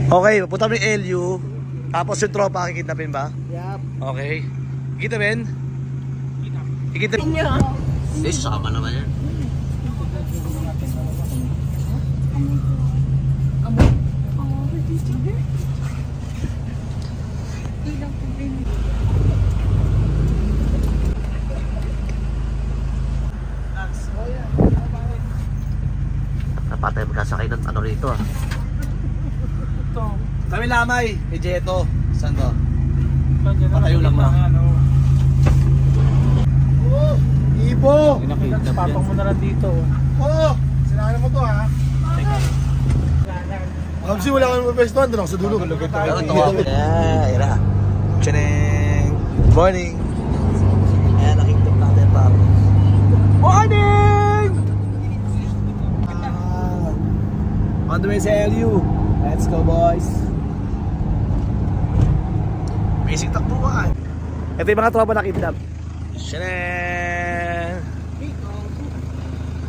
Okay, pupunta mo yung LU. Tapos yung tropa, kikidnapin ba? Yup. Okay. Kikidnapin? Kikidnapin niya. Eh, sasama naman yan. Napatay magkasakay ng ano rito ah. Kami lamay, ni Jeto. Saan to? Patayo lang na. Oh, Ibo! Papang mo na lang dito. Oo! Sinahan mo to ha? Kamsi wala kami mapestuhan. Doon ako sa dulo. Pero ito ako. Yeah, ira. Tchaneng! Good morning! Ayan, nakikita natin pa ako. Morning! On the way sa LU. Let's go, boys! Basic takbuhan. Ito yung mga tropa na kidnap. Tchaneng!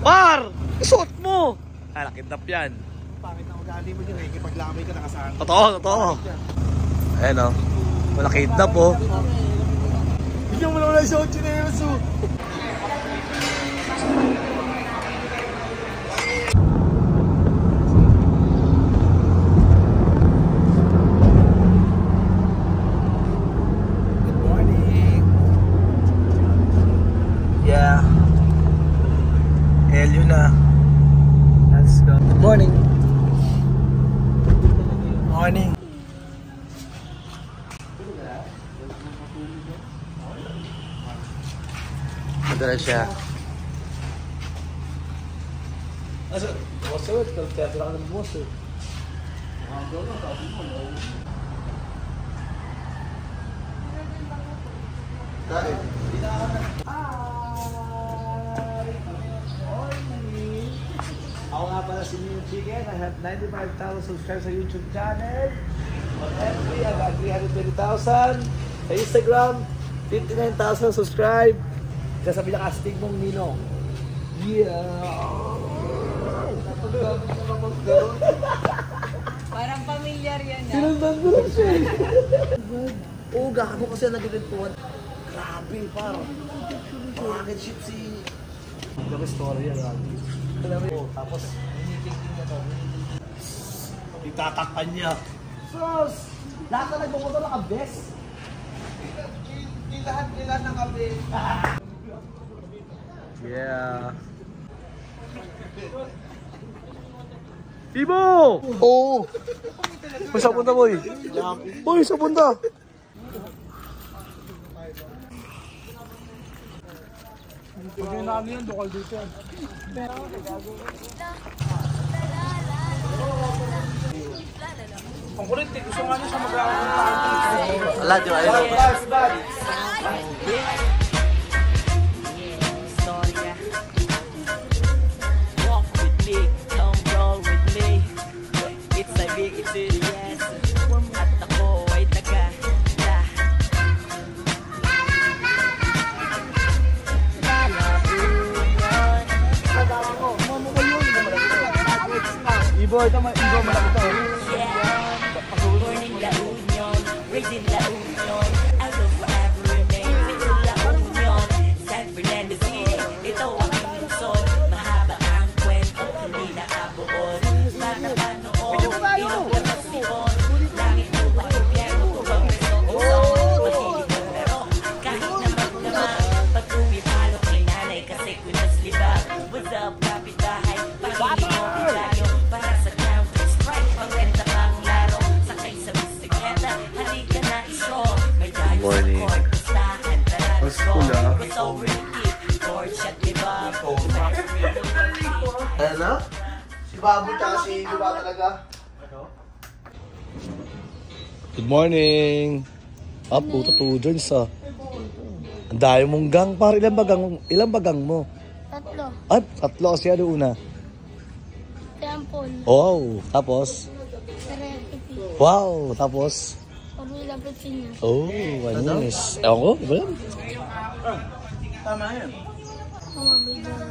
Par! Isuot mo! Ah, nakidnap yan. Pangit na ugali mo dyan eh. Kipaglamay ka nakasaan. Totoo, totoo. Ayan o. Wala kidnap o. Bigyan mo naman na isuot yun eh. Good morning. Yeah. LU na. Let's go. Good morning. Morning. Madala siya. Asa? Boso, teatro ka ng boso. Dahil. Ako nga pala si New Chicken. I have 95,000 subscribers sa YouTube channel. On FB, I got 320,000. Sa Instagram, 59,000 subscribe. Kaya sa pinaka-astig mong Ninong. Yeah! Parang pamilyar yan na. Sinundan ko lang siya. Oo, gago kasi nag-report. Grabe, parang. Rocket ship si... Grabe story yan, grabe. Tapos, hiniting niya to. Itatakpan niya. Sos! Lahat na nagpupunta naka-best. Hindi lahat nila nakabi. Yeah. Ibo! Oo! Uy, saan punta, boy? Uy, saan punta? Pag yun namin yun, lokal dito yan. Ang kulit, gusto nga niya siya mag-aaral. Ala, di ba? Walk with me, come roll with me. It's a big experience. At ako ay taga-la. Ibo, ito Ibo malaki to. Born in La Union, raised in La Union. I will forever remain with La Union. San Fernando City, ito ang Luzon. Mahaba ang kwento, hindi nakabuon. Baka pa noon, ilong ka masipon. Langit mo ba impyerno ko bang resong-isong? Mahilig ka pero kahit naman naman. Pag-uwi palo kay nanay kasi kunas libag. What's up, kapitbahay? Pangili mo bigayo para sa Counter-Strike. Pang-renta pang laro, sakay sa bisikleta. Halika na iso, may tayo sa court. Bastahan, tara na go. It's over the deep, court shot ni Bob. Ano? Si Baboy tsaka si Iba talaga. Good morning! Ah, puto 2 joints ah. Ang dami mong gang, par. Ilang bagang mo? 3. Ay, 3 kasi ano una. Tempon. Wow! Tapos? Recipe. Wow! Tapos? Formula Pepino. Oh, manis. Ewan ko, iba yan. Tama yan. Mga video na.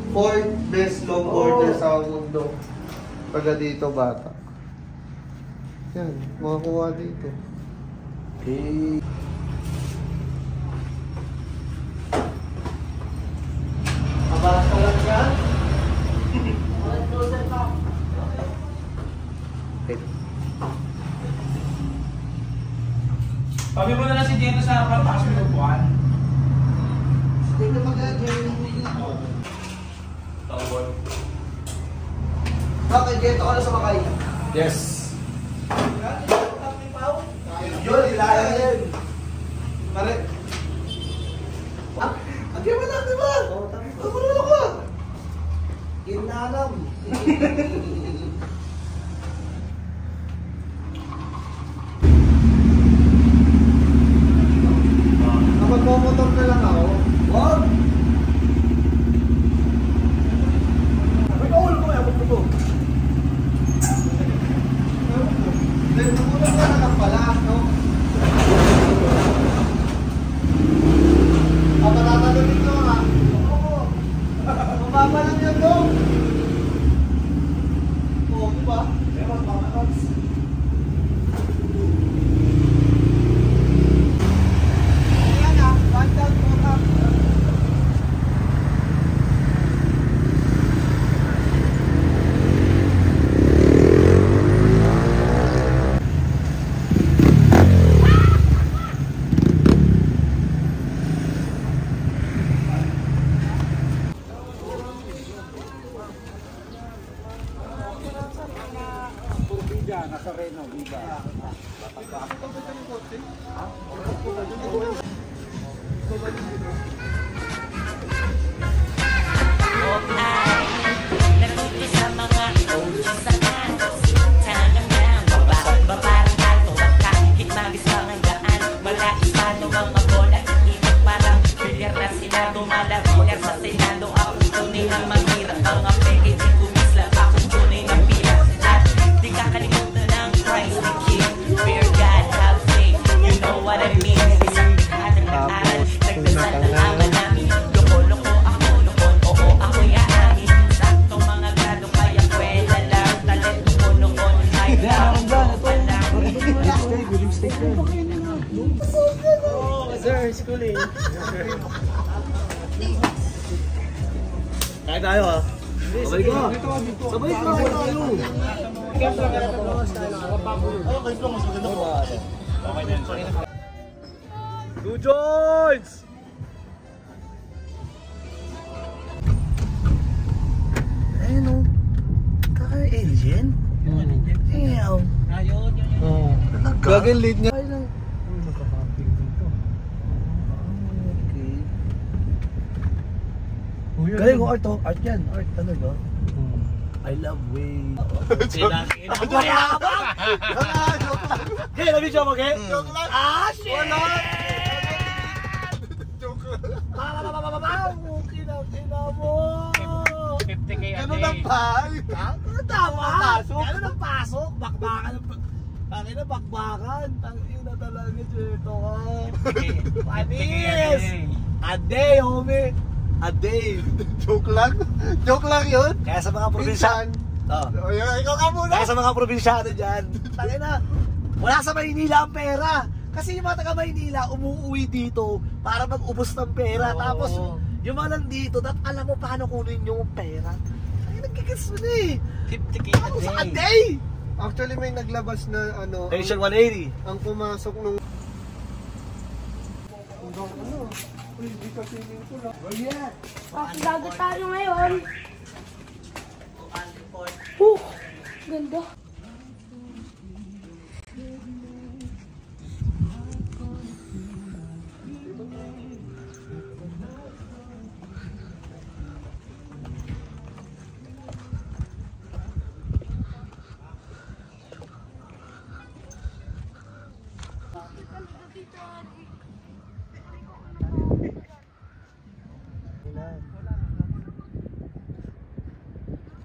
Fourth best longboarder sa mundo. Taga dito, bata. Yan, makakuha dito. Okay. Abas ka lang yan? Sabi mo na lang si Dito sa harapan, takas mo yung buwan. Hindi ka mag-journey dito. Bakit? Dito ka na sa makay. Yes. Yun, ilayan yan. Pare. Ah, agyan mo lang, di ba? Ano mo naman ako? Inalam. Magmomotor na lang ako. Wag! May kaulo ko, ewan ko to. Then, nakulang ka na lang pala, no? Papatatalunin ko, ha? Oo. Mababa lang yan, no? Oo, di ba? Ewan, papatats. Nasa Reno, Viva. Natuto sa mga OG sa dance. Talagang lang, babarang alto at kahit magis mga gaan. Malais pa no mga bola, iibig parang bilyar na sila. Dumalabilar sa Senado, ako tunay na mahirap. Mga peke, di kumislap, ako tunay na pila. At di kakalimutan ng Christ the King. Fear God, have faith, you know what I mean. Isang dekadang nag-aral, nagdasal ng ama namin. Loko-loko ako, lokon, oo, ako'y aamin. Sakto mga grado, kaya kwela lang. Talento ko noon, ay lang, pa lang. Sir, schooling. Kaya tayo ha. Sabay ko. Sabay ko. Two joints! Ayun o. Kaka-alien? Ayaw. Oo. Gagawin lead niya. Nagka-camping dito. Okay. Galing ko art to. Art yan. Art talaga. I love way. Hey, nabidyo mo, okay? Joke lang. Ah, shit! Wala. Kina mo! 50K a Ganun day. ang pahal. Tama! Ganun ang pasok! Bakbakan ang... Tangin na bakbakan! Tangin na talaga, Cheto ka! Panis! A day, homie! A day! Joke lang. Joke lang yun. Kaya sa mga probinsya... Minsan. Oh. Ikaw ka muna. Kaya sa mga probinsyano dyan, tangin na, wala sa Maynila ang pera. Kasi yung mga taga Maynila, umuwi dito para mag-ubos ng pera. Oo. Tapos, yung mga nandito, alam mo paano kunin yung pera. Ay, nagkikits mo na eh. 50K Ano sa a day? Actually, may naglabas na ano. Station 180. Ang pumasok nung... Hindi ka swimming pool ah. Dagat tayo ngayon. Ganda.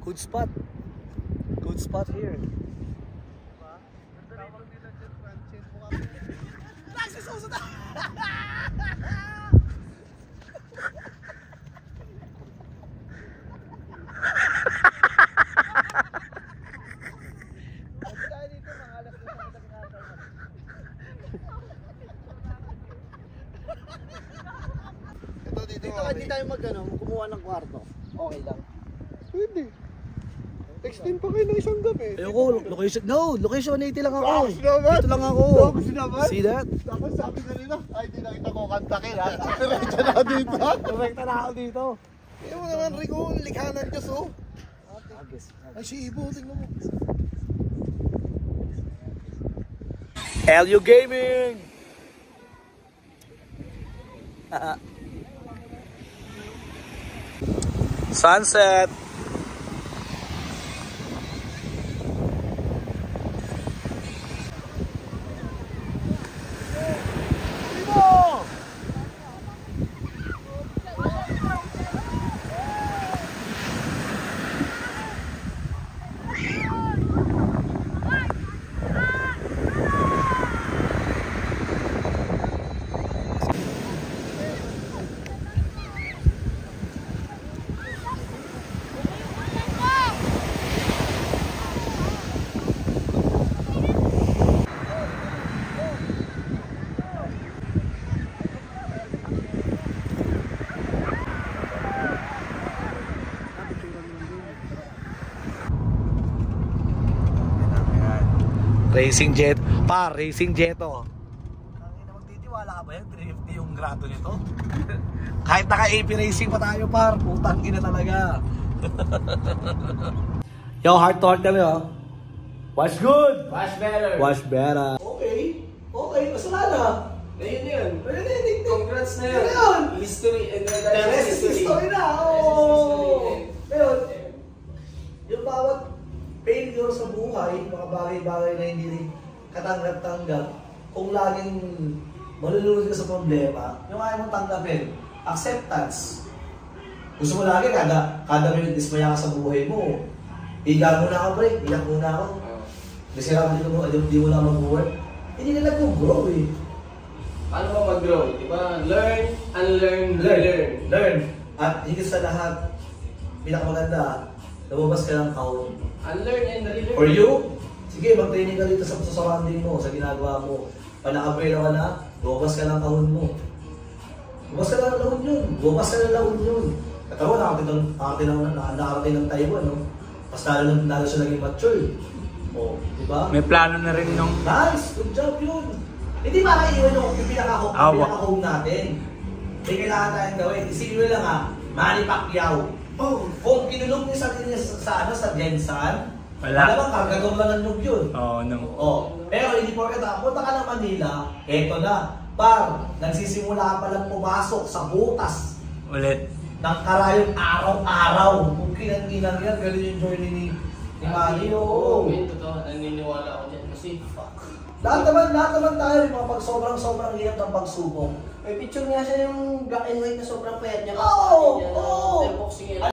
Good spot. Good spot here. Dito hindi tayo kumuha ng kwarto. Okay lang. Pwede. Extend pa kayo ng isang gabi. Ayoko, location 80 lang ako. Tapos naman. Dito lang ako. Tapos naman. See that? Tapos sabi kanina, ay di nakita ko kantakin ha. Diretso na ako dito. Direkta na ako dito. Kaya mo naman Rico, likha ng Diyos oh. Ay si Ibo, tingnan mo. LU Gaming! Sunset! Racing jet. Racing jeto. Tangina, magtitiwala ka ba yan? 350 yung grado nito. Kahit naka-AP racing pa tayo putang ina talaga. Yo, heart to heart kami oh. Wash good! Wash better. Wash better. Okay, masala na. Ayun yun. Pwede na, Congrats na yun. Ayun. History. And then The rest is history na. Oo. Ngayon, yung bawat failure sa buhay, mga bagay-bagay na hindi rin katanggap-tanggap, kung laging malulunod ka sa problema, yung ayaw mong tanggapin, acceptance. Gusto mo lagi, kada minute dismaya ka sa buhay mo, higa muna ako break, iyak muna ako. Kasi di mo na mag-work, hindi na nag-grow eh. Paano ba mag-grow? Diba? Learn, unlearn, relearn. Learn. At higit sa lahat, pinakamaganda, lumabas ka ng kahon. Unlearn and relearn. For you, sige, mag-training ka dito sa surrounding mo, sa ginagawa mo. Pag naka-prela ka na, lumabas ka ng kahon mo. Lumabas ka ng lahon yun. Lumabas ka ng lahon yun. Katawa, nakarating ng Taiwan, no? Mas lalo siya naging mature. O, di ba? May plano na rin nung... Nice! Good job yun! Hindi makaiwan yung pinaka-home natin. May kailangan tayong gawin. Isipin mo lang ha, Manny Pacquiao. Kung kinulong niya sa Gensan, malamang kargador lang ng nyug yun. Pero hindi porket punta ka ng Manila, eto na. Nagsisimula ka palang pumasok sa butas. Ulit. Ng karayong araw-araw. Kung kinang-kinang yan, galing yung journey ni Manny. Oo. Totoo, naniniwala ako dyan. Kasi, Lahat naman tayo, yung mga sobrang hirap ng pagsubok. may picture nga siya yung black and white na sobrang payat niya. Oo! Boxing